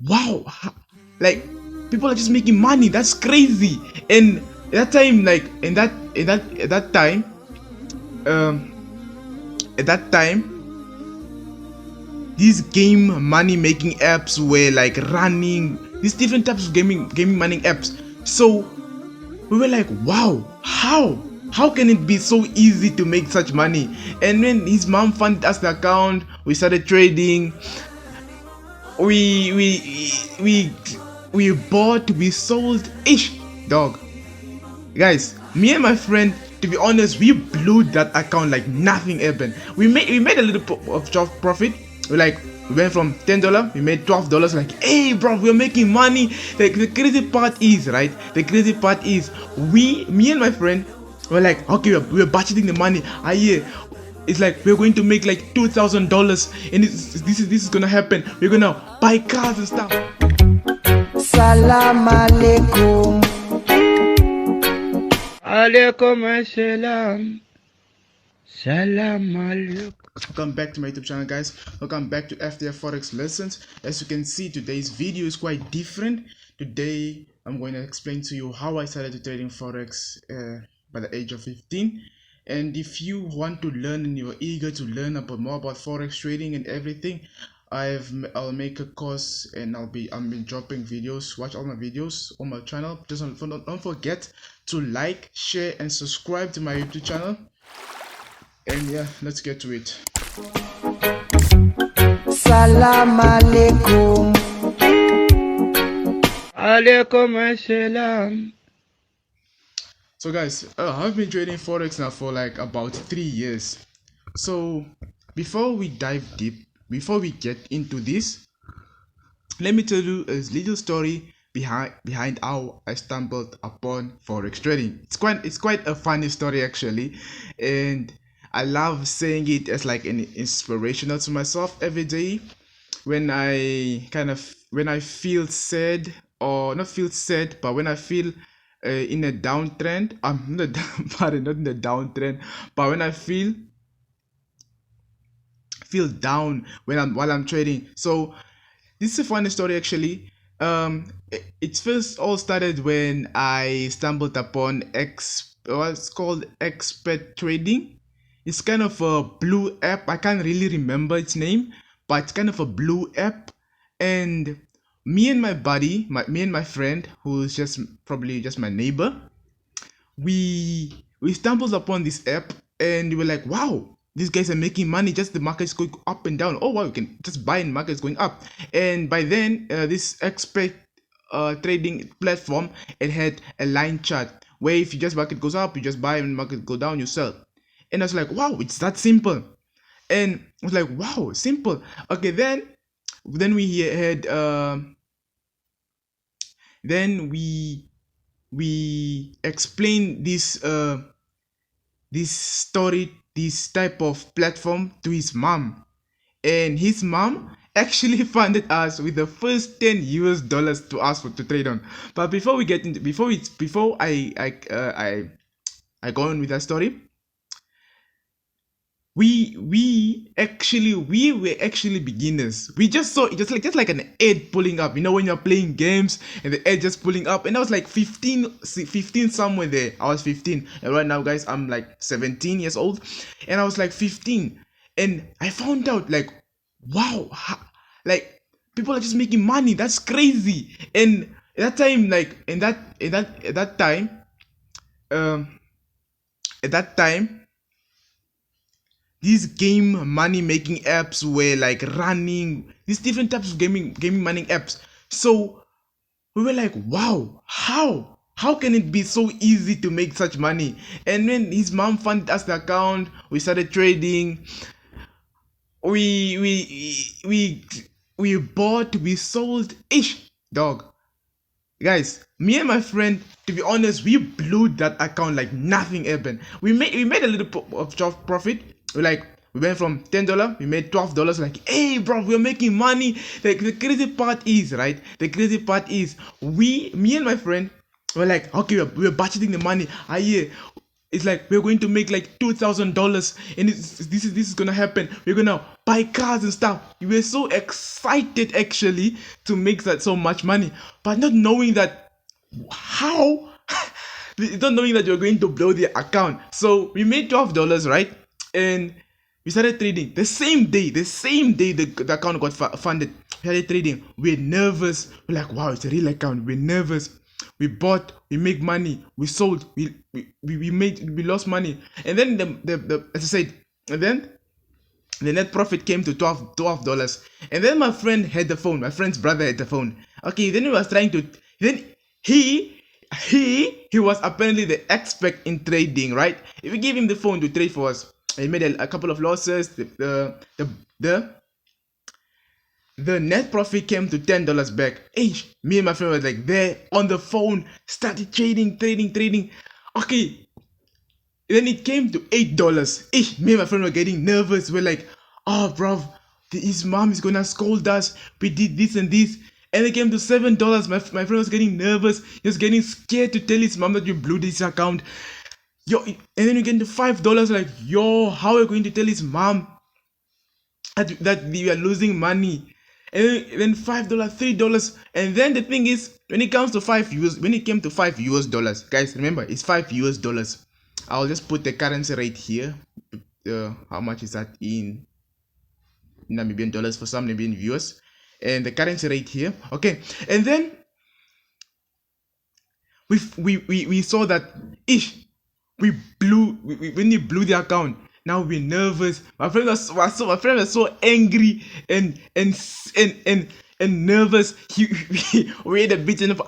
wow, like people are just making money. That's crazy. And at that time, like um, at that time, these game money making apps were like running these different types of gaming money apps. So we were like, wow, how can it be so easy to make such money? And when his mom funded us the account, we started trading. We we we we bought, we sold ish, dog. Guys, me and my friend, to be honest, we blew that account like nothing happened. We made a little of profit. We went from $10, we made $12. Like, hey, bro, we're making money. Like, the crazy part is, right? The crazy part is, me and my friend, were like, okay, we're budgeting the money. It's like we're going to make like $2,000, and this is gonna happen. We're gonna buy cars and stuff. Salam alaikum. Alaikum assalam. Salam alaikum. Welcome back to my YouTube channel, guys. Welcome back to ftf Forex lessons. As you can see, today's video is quite different. Today I'm going to explain to you how I started trading Forex by the age of 15. And if you want to learn and you're eager to learn more about Forex trading and everything, I'll make a course, and I'll be dropping videos. Watch all my videos on my channel. Just don't forget to like, share, and subscribe to my YouTube channel. And yeah, let's get to it. Salam alaikum. Alaikum assalam. So guys, I've been trading Forex now for like about 3 years. So before we dive deep, before we get into this, let me tell you a little story behind how I stumbled upon Forex trading. It's quite a funny story actually, and I love saying it as like an inspirational to myself every day when I feel sad, or not feel sad, but when I feel in a downtrend. I'm not pardon, not in a downtrend, but when I feel down while I'm trading. So this is a funny story actually. It first all started when I stumbled upon what's called expert trading. It's kind of a blue app. I can't really remember its name, but it's kind of a blue app. And me and my buddy, me and my friend, who's probably just my neighbor, we stumbled upon this app, and we were like, wow, these guys are making money. Just the market's going up and down. Oh wow, you can just buy and market's going up. And by then, this expert trading platform, it had a line chart where if you just market goes up, you just buy, and market go down, you sell. And I was like, wow, it's that simple. And I was like, wow, simple. Okay, then we had then we explained this story, this type of platform, to his mom, and his mom actually funded us with the first $10 to ask for to trade on. But before we get into before I go on with that story, we were actually beginners. We just saw it just like an ad pulling up, when you're playing games and the ad just pulling up. And I was like 15 somewhere there. I was 15, and right now, guys, I'm like 17 years old, and I was like 15, and I found out like, wow, like people are just making money. That's crazy. And at that time, like at that time um at that time these game money making apps were like running these different types of gaming money apps. So we were like, wow, how can it be so easy to make such money? And when his mom funded us the account, we started trading. We bought, we sold ish, dog. Guys, me and my friend, to be honest, we blew that account like nothing happened. We made a little of profit. We went from $10, we made $12. Like, hey, bro, we're making money. Like, the crazy part is, right? The crazy part is, me and my friend were like, okay, we're budgeting the money. it's like we're going to make like $2,000, and this is gonna happen. We're gonna buy cars and stuff. We were so excited actually to make that so much money, but not knowing that how, not knowing that you're going to blow the account. So we made $12, right? And we started trading the same day. The account got funded. We started trading. We're nervous. We're like, wow, it's a real account. We're nervous. We bought, we make money, we sold, we lost money, and then the as I said, and then the net profit came to $12, and then my friend had the phone. My friend's brother had the phone. Okay, then he was trying to, then he was apparently the expert in trading, right? If we gave him the phone to trade for us, he made a couple of losses. The net profit came to $10 back. Hey, me and my friend was like there on the phone, started trading. Okay, then it came to $8. Hey, me and my friend were getting nervous. We're like, oh, bro, his mom is gonna scold us. We did this and this. And it came to $7. My friend was getting nervous. He was getting scared to tell his mom that you blew this account. Yo, and then we get to $5. Like, yo, how are we going to tell his mom that we are losing money? And then $5, $3, and then the thing is, when it came to $5 guys, remember it's $5. I'll just put the currency rate here. How much is that in Namibian dollars for some Namibian viewers, and the currency rate here. Okay, and then we saw that when we blew the account. Now we're nervous. My friend was so angry and nervous. We had a bit of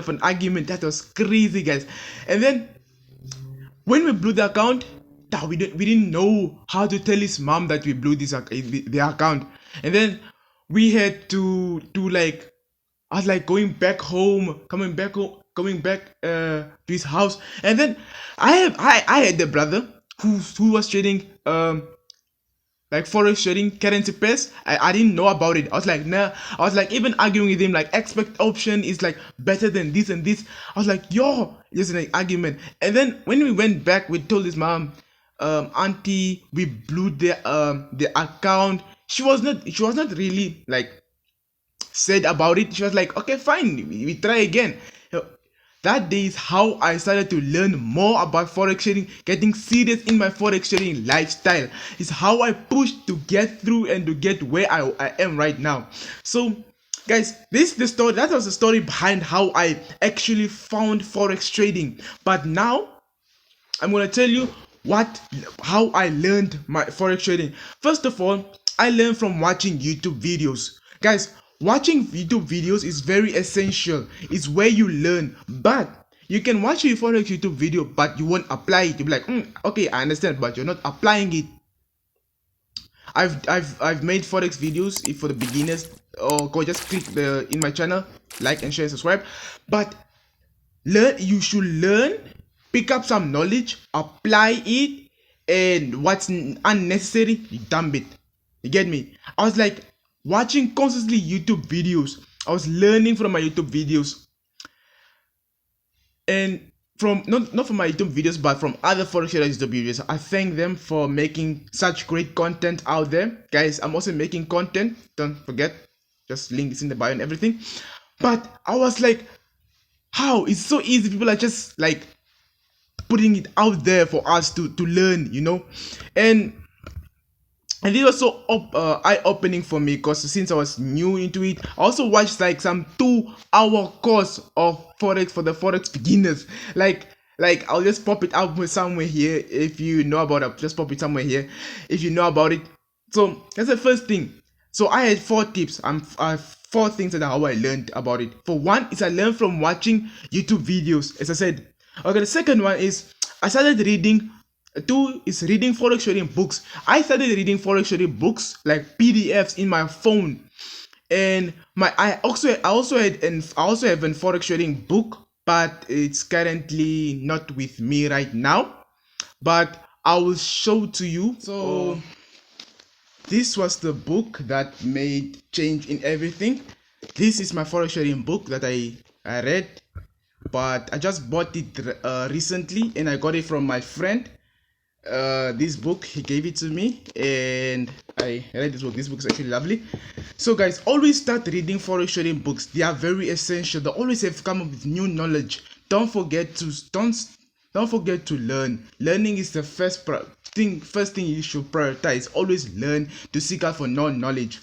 an argument. That was crazy, guys. And then when we blew the account, we didn't know how to tell his mom that we blew the account. And then we had to like, I was like coming back to his house. And then I had the brother who was trading like forex trading, currency pairs. I didn't know about it. I was like, nah. I was like even arguing with him, like expect option is like better than this and this. I was like, yo, just an argument. And then when we went back, we told his mom, auntie, we blew the account. She was not really like said about it. She was like, okay, fine, we try again. That day is how I started to learn more about forex trading, getting serious in my forex trading lifestyle. It's how I pushed to get through and to get where I am right now. So guys, this is the story. That was the story behind how I actually found forex trading. But now I'm gonna tell you how I learned my forex trading. First of all, I learned from watching YouTube videos. Guys, watching YouTube videos is very essential. It's where you learn. But you can watch a forex YouTube video, but you won't apply it. You'll be like, okay, I understand, but you're not applying it. I've made forex videos for the beginners. Or go just click in my channel, like and share and subscribe. But you should learn, pick up some knowledge, apply it, and what's unnecessary, you dump it. You get me? I was like watching constantly YouTube videos. I was learning from my YouTube videos, and from not from my YouTube videos, but from other forex traders YouTube videos. I thank them for making such great content out there. Guys, I'm also making content. Don't forget, just link is in the bio and everything. But I was like, how? It's so easy. People are just like putting it out there for us to learn, you know. And this was so eye-opening for me, because since I was new into it, I also watched like some 2-hour course of forex for the forex beginners. Like I'll just pop it up somewhere here. If you know about it, just pop it somewhere here if you know about it. So that's the first thing. So I had 4 tips. I have 4 things that how I learned about it. For one is I learned from watching YouTube videos, as I said. Okay, the second one is I started reading. 2 is reading forex trading books. I started reading forex trading books like PDFs in my phone, and I also have a forex trading book, but it's currently not with me right now. But I will show to you. So this was the book that made change in everything. This is my forex trading book that I read. but I just bought it recently, and I got it from my friend. This book, he gave it to me, and I read this book. This book is actually lovely. So guys, always start reading forex trading books. They are very essential. They always have come up with new knowledge. Don't forget to learn. Learning is the first thing you should prioritize. Always learn, to seek out for more knowledge.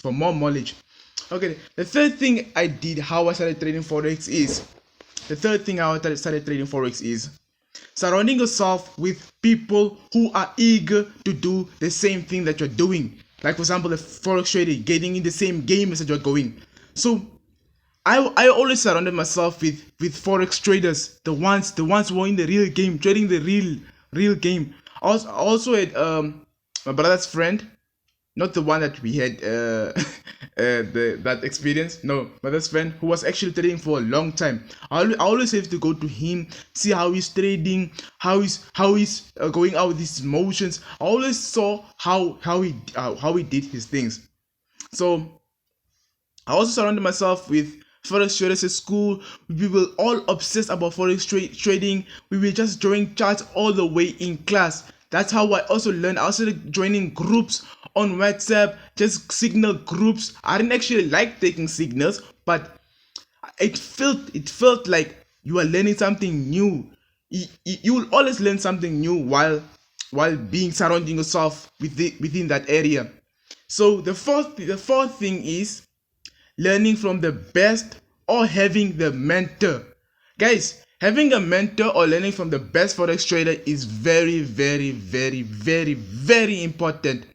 Okay, the third thing I did, how I started trading forex is surrounding yourself with people who are eager to do the same thing that you're doing. Like for example, the forex trading, getting in the same game as you're going. So I always surrounded myself with forex traders, the ones who are in the real game, trading the real game. Also had my brother's friend, not the one that we had that experience. No, my best friend who was actually trading for a long time. I always have to go to him, see how he's trading, how he's going out with his motions. I always saw how he did his things. So I also surrounded myself with forex traders at school. We were all obsessed about forex trading. We were just drawing charts all the way in class. That's how I also learned. I also joining groups on WhatsApp, just signal groups. I didn't actually like taking signals, but it felt like you are learning something new. You will always learn something new while being surrounding yourself within that area. So the fourth thing is learning from the best or having the mentor. Guys, having a mentor or learning from the best forex trader is very, very, very, very, very important,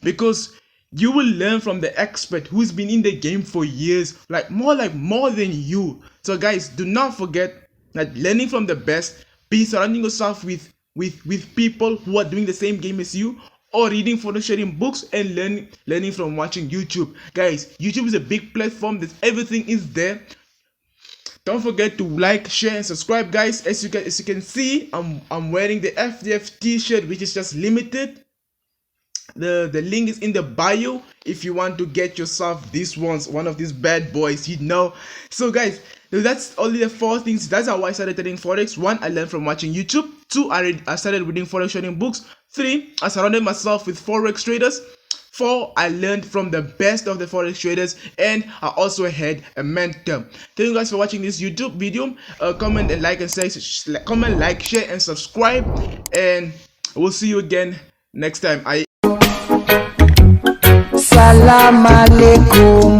because you will learn from the expert who's been in the game for years, more than you. So guys, do not forget that learning from the best, be surrounding yourself with people who are doing the same game as you, or reading forex trading books, and learning from watching YouTube. Guys, YouTube is a big platform that everything is there. Don't forget to like, share, and subscribe, guys. As you can see, I'm wearing the FTF t-shirt, which is just limited. The link is in the bio if you want to get yourself one of these bad boys, So guys, that's only the 4 things. That's how I started trading forex. 1, I learned from watching YouTube. 2, I started reading forex trading books. 3, I surrounded myself with forex traders. 4, I learned from the best of the forex traders, and I also had a mentor. Thank you guys for watching this YouTube video. Comment, like, share, and subscribe, and we'll see you again next time. Salam alaikum.